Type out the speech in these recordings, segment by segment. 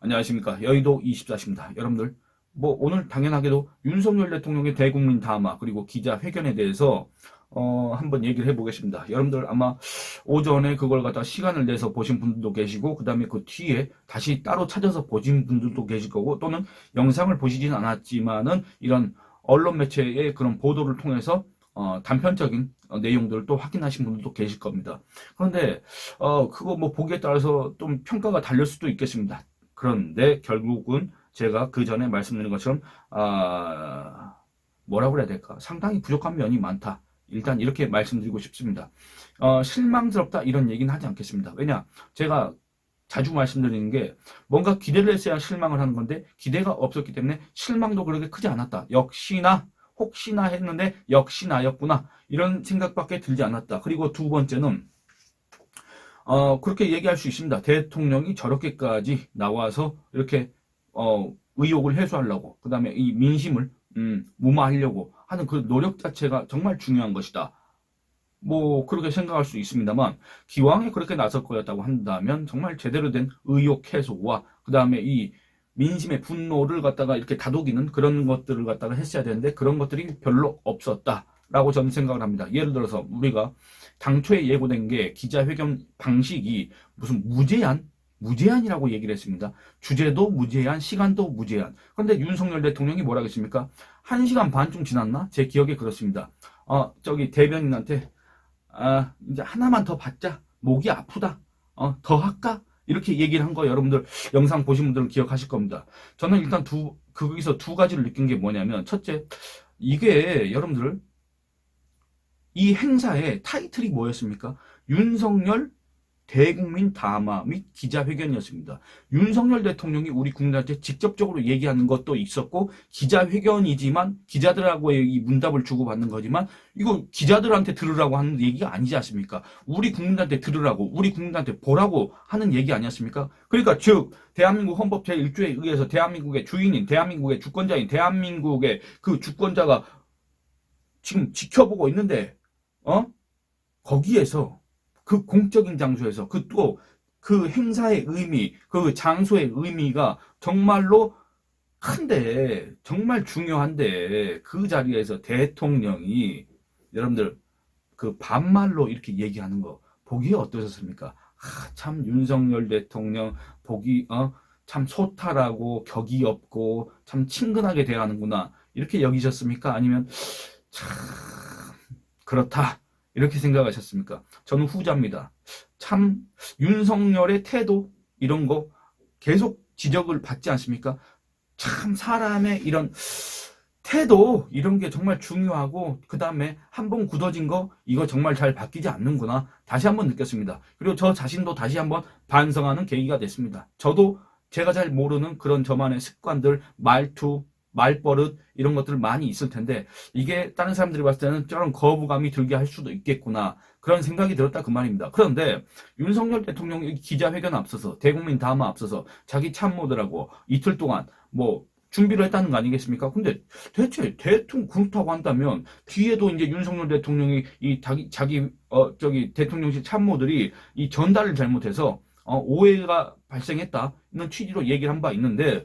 안녕하십니까. 여의도 24시입니다. 여러분들, 오늘 당연하게도 윤석열 대통령의 대국민 담화, 그리고 기자회견에 대해서, 한번 얘기를 해보겠습니다. 여러분들 아마 오전에 그걸 갖다 시간을 내서 보신 분들도 계시고, 그 다음에 그 뒤에 다시 따로 찾아서 보신 분들도 계실 거고, 또는 영상을 보시진 않았지만은 이런 언론 매체의 그런 보도를 통해서 단편적인 내용들을 또 확인하신 분들도 계실 겁니다. 그런데, 그거 보기에 따라서 좀 평가가 달릴 수도 있겠습니다. 그런데 결국은 제가 그 전에 말씀드린 것처럼 뭐라고 그래야 될까? 상당히 부족한 면이 많다. 일단 이렇게 말씀드리고 싶습니다. 실망스럽다 이런 얘기는 하지 않겠습니다. 왜냐? 제가 자주 말씀드리는 게 뭔가 기대를 했어야 실망을 하는 건데 기대가 없었기 때문에 실망도 그렇게 크지 않았다. 역시나 혹시나 했는데 역시나였구나. 이런 생각밖에 들지 않았다. 그리고 두 번째는 그렇게 얘기할 수 있습니다. 대통령이 저렇게까지 나와서 이렇게, 의혹을 해소하려고, 그 다음에 이 민심을, 무마하려고 하는 그 노력 자체가 정말 중요한 것이다. 그렇게 생각할 수 있습니다만, 기왕에 그렇게 나설 거였다고 한다면, 정말 제대로 된 의혹 해소와, 그 다음에 이 민심의 분노를 갖다가 이렇게 다독이는 그런 것들을 갖다가 했어야 되는데, 그런 것들이 별로 없었다. 라고 저는 생각을 합니다. 예를 들어서 우리가 당초에 예고된 게 기자회견 방식이 무슨 무제한이라고 얘기를 했습니다. 주제도 무제한, 시간도 무제한. 그런데 윤석열 대통령이 뭐라고 했습니까? 1시간 반쯤 지났나? 제 기억에 그렇습니다. 대변인한테, 이제 하나만 더 받자. 목이 아프다. 더 할까? 이렇게 얘기를 한 거 여러분들 영상 보신 분들은 기억하실 겁니다. 저는 일단 거기서 두 가지를 느낀 게 뭐냐면, 첫째, 이게 여러분들, 이 행사의 타이틀이 뭐였습니까? 윤석열 대국민 담화 및 기자회견이었습니다. 윤석열 대통령이 우리 국민한테 직접적으로 얘기하는 것도 있었고, 기자회견이지만 기자들하고의 이 문답을 주고받는 거지만 이거 기자들한테 들으라고 하는 얘기가 아니지 않습니까? 우리 국민한테 들으라고, 우리 국민한테 보라고 하는 얘기 아니었습니까? 그러니까 즉 대한민국 헌법 제1조에 의해서 대한민국의 주인인, 대한민국의 주권자인, 대한민국의 그 주권자가 지금 지켜보고 있는데 거기에서 그 공적인 장소에서 그 행사의 의미, 그 장소의 의미가 정말로 큰데, 정말 중요한데, 그 자리에서 대통령이 여러분들 그 반말로 이렇게 얘기하는 거 보기에 어떠셨습니까? 참 윤석열 대통령 보기 참 소탈하고 격이 없고 참 친근하게 대하는구나. 이렇게 여기셨습니까? 아니면 참 그렇다. 이렇게 생각하셨습니까? 저는 후자입니다. 참 윤석열의 태도 이런 거 계속 지적을 받지 않습니까? 참 사람의 이런 태도 이런 게 정말 중요하고, 그 다음에 한번 굳어진 거 이거 정말 잘 바뀌지 않는구나 다시 한번 느꼈습니다. 그리고 저 자신도 다시 한번 반성하는 계기가 됐습니다. 저도 제가 잘 모르는 그런 저만의 습관들, 말투, 말버릇 이런 것들 많이 있을 텐데 이게 다른 사람들이 봤을 때는 저런 거부감이 들게 할 수도 있겠구나 그런 생각이 들었다 그 말입니다. 그런데 윤석열 대통령이 기자회견 앞서서 대국민 담화 앞서서 자기 참모들하고 이틀 동안 준비를 했다는 거 아니겠습니까? 근데 대체 그렇다고 한다면 뒤에도 이제 윤석열 대통령이 이 대통령실 참모들이 이 전달을 잘못해서 오해가 발생했다는 취지로 얘기를 한 바 있는데,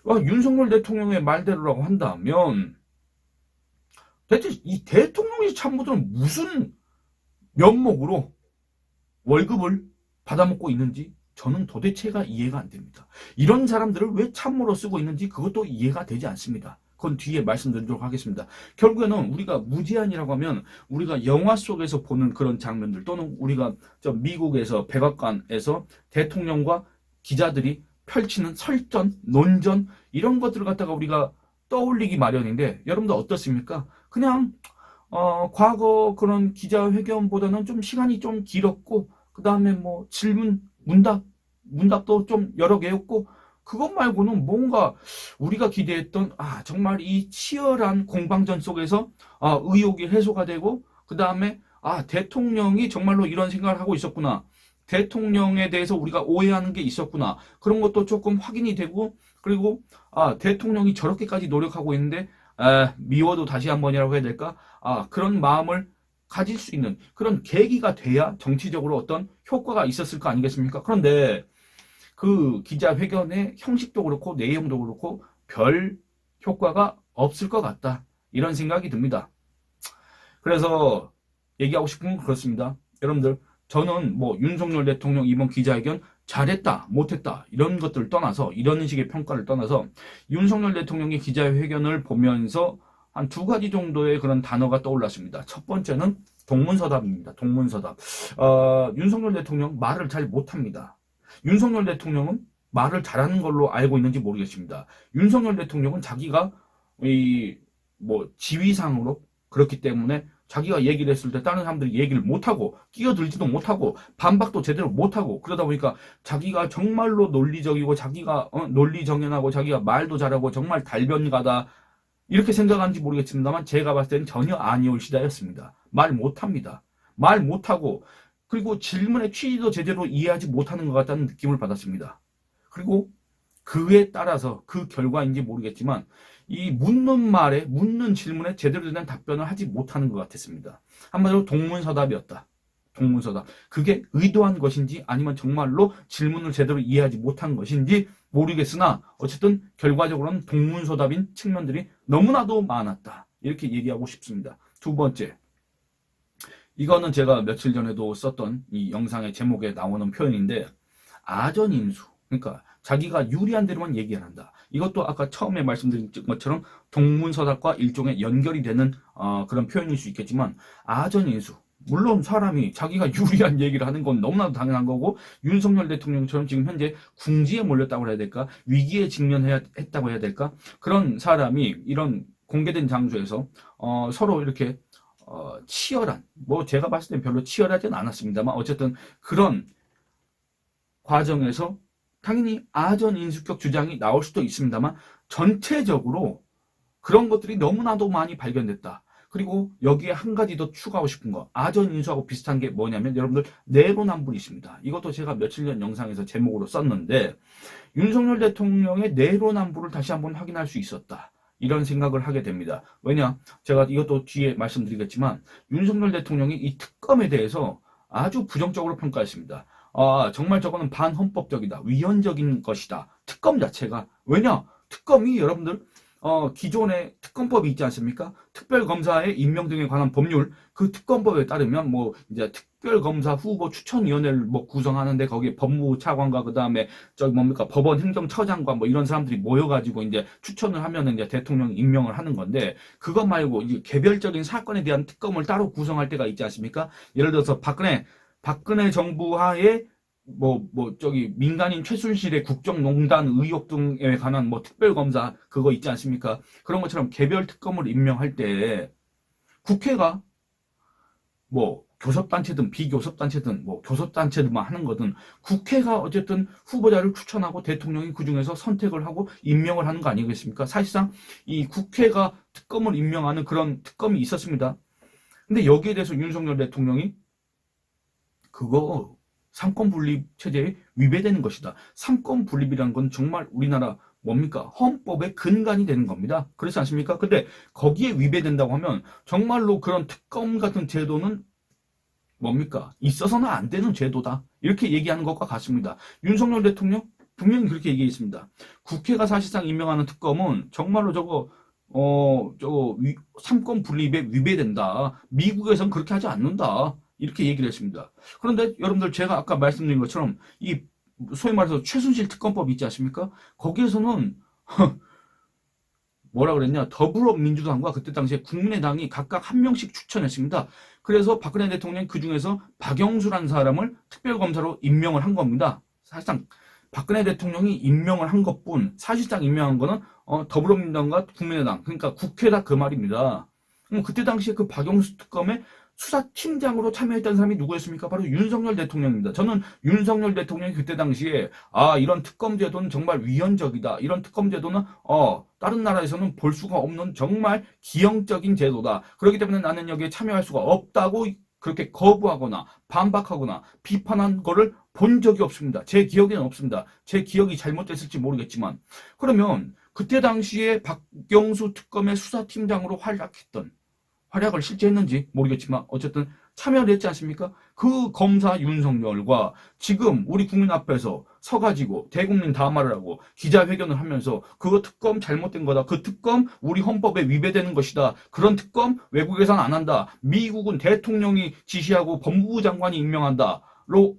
윤석열 대통령의 말대로라고 한다면 대체 이 대통령실 참모들은 무슨 면목으로 월급을 받아먹고 있는지 저는 도대체가 이해가 안 됩니다. 이런 사람들을 왜 참모로 쓰고 있는지 그것도 이해가 되지 않습니다. 그건 뒤에 말씀드리도록 하겠습니다. 결국에는 우리가 무제한이라고 하면 우리가 영화 속에서 보는 그런 장면들, 또는 우리가 미국에서 백악관에서 대통령과 기자들이 펼치는 설전, 논전 이런 것들을 갖다가 우리가 떠올리기 마련인데, 여러분들 어떻습니까? 그냥 과거 그런 기자회견보다는 좀 시간이 좀 길었고, 그 다음에 질문, 문답도 좀 여러 개였고, 그것 말고는 뭔가 우리가 기대했던 정말 이 치열한 공방전 속에서 의혹이 해소가 되고, 그 다음에 대통령이 정말로 이런 생각을 하고 있었구나, 대통령에 대해서 우리가 오해하는 게 있었구나, 그런 것도 조금 확인이 되고, 그리고 대통령이 저렇게까지 노력하고 있는데 미워도 다시 한 번이라고 해야 될까, 그런 마음을 가질 수 있는 그런 계기가 돼야 정치적으로 어떤 효과가 있었을 거 아니겠습니까? 그런데 그 기자회견의 형식도 그렇고 내용도 그렇고 별 효과가 없을 것 같다. 이런 생각이 듭니다. 그래서 얘기하고 싶은 건 그렇습니다. 여러분들, 저는 뭐 윤석열 대통령 이번 기자회견 잘했다, 못했다, 이런 것들을 떠나서, 이런 식의 평가를 떠나서, 윤석열 대통령의 기자회견을 보면서 한 두 가지 정도의 그런 단어가 떠올랐습니다. 첫 번째는 동문서답입니다. 동문서답. 윤석열 대통령 말을 잘 못합니다. 윤석열 대통령은 말을 잘하는 걸로 알고 있는지 모르겠습니다. 윤석열 대통령은 자기가 지위상으로 그렇기 때문에 자기가 얘기를 했을 때 다른 사람들이 얘기를 못하고 끼어들지도 못하고 반박도 제대로 못하고 그러다 보니까 자기가 정말로 논리적이고 자기가 논리정연하고 자기가 말도 잘하고 정말 달변가다 이렇게 생각하는지 모르겠습니다만 제가 봤을 때는 전혀 아니올 시다였습니다. 말 못합니다. 말 못하고 그리고 질문의 취지도 제대로 이해하지 못하는 것 같다는 느낌을 받았습니다. 그리고 그에 따라서 그 결과인지 모르겠지만 이 묻는 질문에 제대로 된 답변을 하지 못하는 것 같았습니다. 한마디로 동문서답이었다. 동문서답. 그게 의도한 것인지 아니면 정말로 질문을 제대로 이해하지 못한 것인지 모르겠으나 어쨌든 결과적으로는 동문서답인 측면들이 너무나도 많았다. 이렇게 얘기하고 싶습니다. 두 번째. 이거는 제가 며칠 전에도 썼던 이 영상의 제목에 나오는 표현인데 아전인수. 그러니까 자기가 유리한 대로만 얘기를 한다. 이것도 아까 처음에 말씀드린 것처럼 동문서답과 일종의 연결이 되는 그런 표현일 수 있겠지만 아전인수. 물론 사람이 자기가 유리한 얘기를 하는 건 너무나도 당연한 거고 윤석열 대통령처럼 지금 현재 궁지에 몰렸다고 해야 될까? 위기에 직면했다고 해야 될까? 그런 사람이 이런 공개된 장소에서 서로 이렇게 치열한 제가 봤을 땐 별로 치열하진 않았습니다만 어쨌든 그런 과정에서 당연히 아전인수격 주장이 나올 수도 있습니다만 전체적으로 그런 것들이 너무나도 많이 발견됐다. 그리고 여기에 한 가지 더 추가하고 싶은 거 아전인수하고 비슷한 게 뭐냐면 여러분들 내로남불이 있습니다. 이것도 제가 며칠 전 영상에서 제목으로 썼는데 윤석열 대통령의 내로남불을 다시 한번 확인할 수 있었다. 이런 생각을 하게 됩니다. 왜냐? 제가 이것도 뒤에 말씀드리겠지만 윤석열 대통령이 이 특검에 대해서 아주 부정적으로 평가했습니다. 정말 저거는 반헌법적이다. 위헌적인 것이다. 특검 자체가. 왜냐? 특검이 여러분들 기존의 특검법이 있지 않습니까? 특별검사의 임명 등에 관한 법률, 그 특검법에 따르면 이제 특별검사 후보 추천위원회를 구성하는데 거기에 법무부 차관과 그다음에 법원 행정처장과 이런 사람들이 모여가지고 이제 추천을 하면은 이제 대통령이 임명을 하는 건데 그것 말고 이제 개별적인 사건에 대한 특검을 따로 구성할 때가 있지 않습니까? 예를 들어서 박근혜 정부 하에 민간인 최순실의 국정농단 의혹 등에 관한 특별검사 그거 있지 않습니까? 그런 것처럼 개별 특검을 임명할 때 국회가 교섭단체든 비교섭단체든 교섭단체들만 하는 거든 국회가 어쨌든 후보자를 추천하고 대통령이 그중에서 선택을 하고 임명을 하는 거 아니겠습니까? 사실상 이 국회가 특검을 임명하는 그런 특검이 있었습니다. 근데 여기에 대해서 윤석열 대통령이 그거 삼권 분립 체제에 위배되는 것이다. 삼권 분립이라는 건 정말 우리나라 헌법의 근간이 되는 겁니다. 그렇지 않습니까? 근데 거기에 위배된다고 하면 정말로 그런 특검 같은 제도는 있어서는 안 되는 제도다. 이렇게 얘기하는 것과 같습니다. 윤석열 대통령 분명히 그렇게 얘기했습니다. 국회가 사실상 임명하는 특검은 정말로 삼권 분립에 위배된다. 미국에선 그렇게 하지 않는다. 이렇게 얘기를 했습니다. 그런데 여러분들 제가 아까 말씀드린 것처럼 이 소위 말해서 최순실 특검법 있지 않습니까? 거기에서는 더불어민주당과 그때 당시에 국민의당이 각각 한 명씩 추천했습니다. 그래서 박근혜 대통령이 그중에서 박영수라는 사람을 특별검사로 임명을 한 겁니다. 사실상 박근혜 대통령이 임명을 한 것뿐 사실상 임명한 거는 더불어민주당과 국민의당 그러니까 국회다 그 말입니다. 그때 당시에 그 박영수 특검에 수사팀장으로 참여했던 사람이 누구였습니까? 바로 윤석열 대통령입니다. 저는 윤석열 대통령이 그때 당시에 이런 특검 제도는 정말 위헌적이다. 이런 특검 제도는 다른 나라에서는 볼 수가 없는 정말 기형적인 제도다. 그렇기 때문에 나는 여기에 참여할 수가 없다고 그렇게 거부하거나 반박하거나 비판한 거를 본 적이 없습니다. 제 기억에는 없습니다. 제 기억이 잘못됐을지 모르겠지만 그러면 그때 당시에 박영수 특검의 수사팀장으로 활약을 실제 했는지 모르겠지만 어쨌든 참여를 했지 않습니까? 그 검사 윤석열과 지금 우리 국민 앞에서 서가지고 대국민 담화를 하고 기자회견을 하면서 그거 특검 잘못된 거다. 그 특검 우리 헌법에 위배되는 것이다. 그런 특검 외국에선 안 한다. 미국은 대통령이 지시하고 법무부 장관이 임명한다로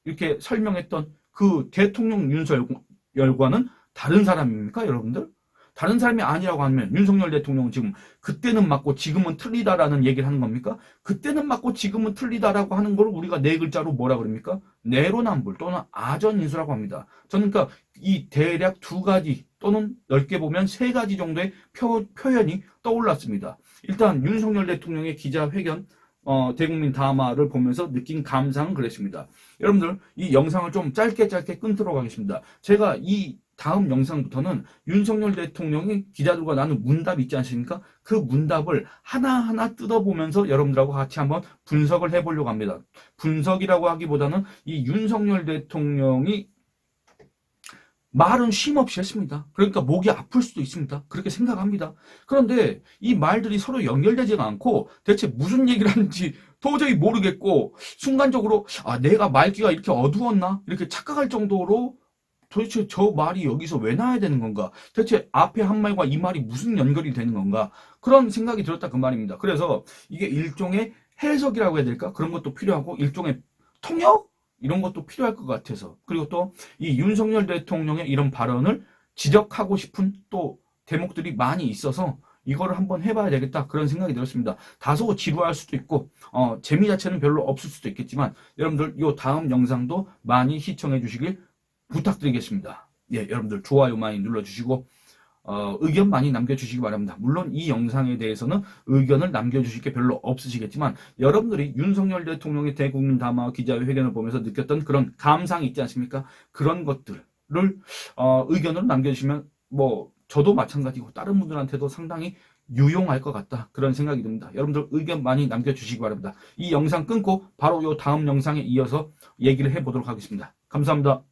이렇게 설명했던 그 대통령 윤석열과는 다른 사람입니까, 여러분들? 다른 사람이 아니라고 하면 윤석열 대통령은 지금 그때는 맞고 지금은 틀리다라는 얘기를 하는 겁니까? 그때는 맞고 지금은 틀리다라고 하는 걸 우리가 네 글자로 뭐라 그럽니까? 내로남불 또는 아전인수라고 합니다. 저는 그러니까 이 대략 두 가지 또는 넓게 보면 세 가지 정도의 표현이 떠올랐습니다. 일단 윤석열 대통령의 기자회견 대국민 담화를 보면서 느낀 감상은 그랬습니다. 여러분들 이 영상을 좀 짧게 끊도록 하겠습니다. 제가 이 다음 영상부터는 윤석열 대통령이 기자들과 나눈 문답 있지 않습니까? 그 문답을 하나하나 뜯어보면서 여러분들하고 같이 한번 분석을 해보려고 합니다. 분석이라고 하기보다는 이 윤석열 대통령이 말은 쉼없이 했습니다. 그러니까 목이 아플 수도 있습니다. 그렇게 생각합니다. 그런데 이 말들이 서로 연결되지가 않고 대체 무슨 얘기를 하는지 도저히 모르겠고 순간적으로 내가 말귀가 이렇게 어두웠나? 이렇게 착각할 정도로 도대체 저 말이 여기서 왜 나와야 되는 건가? 대체 앞에 한 말과 이 말이 무슨 연결이 되는 건가? 그런 생각이 들었다 그 말입니다. 그래서 이게 일종의 해석이라고 해야 될까? 그런 것도 필요하고 일종의 통역? 이런 것도 필요할 것 같아서 그리고 또 이 윤석열 대통령의 이런 발언을 지적하고 싶은 또 대목들이 많이 있어서 이거를 한번 해봐야 되겠다 그런 생각이 들었습니다. 다소 지루할 수도 있고 재미 자체는 별로 없을 수도 있겠지만 여러분들 이 다음 영상도 많이 시청해 주시길 부탁드리겠습니다. 예, 여러분들 좋아요 많이 눌러주시고 의견 많이 남겨주시기 바랍니다. 물론 이 영상에 대해서는 의견을 남겨주실 게 별로 없으시겠지만 여러분들이 윤석열 대통령의 대국민 담화 기자회견을 보면서 느꼈던 그런 감상이 있지 않습니까? 그런 것들을 의견으로 남겨주시면 뭐 저도 마찬가지고 다른 분들한테도 상당히 유용할 것 같다 그런 생각이 듭니다. 여러분들 의견 많이 남겨주시기 바랍니다. 이 영상 끊고 바로 이 다음 영상에 이어서 얘기를 해보도록 하겠습니다. 감사합니다.